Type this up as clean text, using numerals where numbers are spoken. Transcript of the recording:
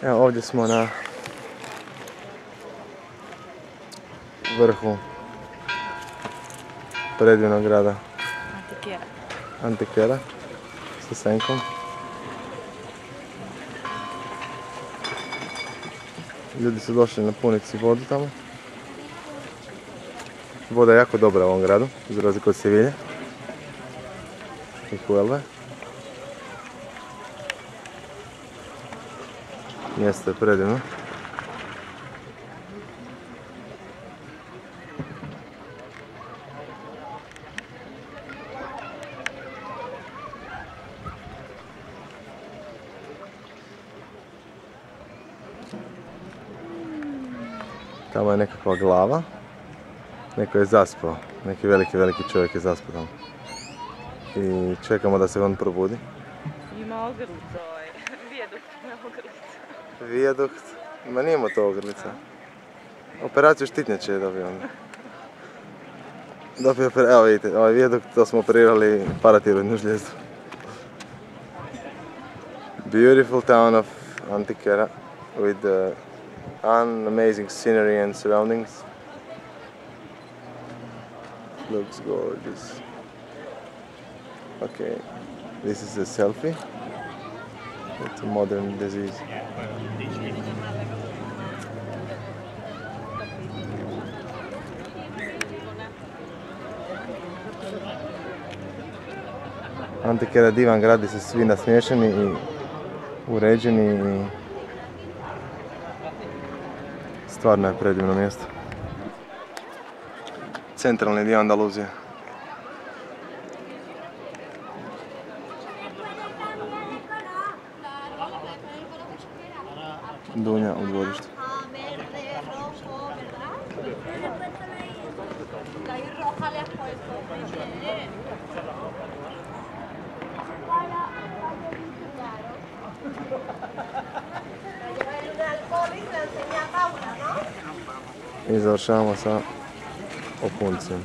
Evo, ovdje smo na vrhu predivnog grada Antequera sa senkom. Ljudi su došli napuniti si vodu tamo. Voda je jako dobra u ovom gradu, za razliku od Sevilje i Huelve. Mjesto je predivno. Tamo je nekakva glava. Neko je zaspao. Neki veliki čovjek je zaspao tamo. I čekamo da se on probudi. Ima ogrlicu vijadukt ima ogrlicu. Vijadukt? Ma nije mu to ogrlica. Operaciju štitnjače je dobio onda. Evo vidite, ovaj vijadukt, to smo operirali paratiroidnu žlijezdu. Beautiful town of Antequera with amazing scenery and surroundings. Looks gorgeous. Okay, this is a selfie. It's a modern disease. Antequera je divan grad gdje su svi nasmiješeni i uređeni i stvarno je predivno mjesto. Centralni dio Andaluzije. Dunja u dvorištu. I završavamo sa Opuncem.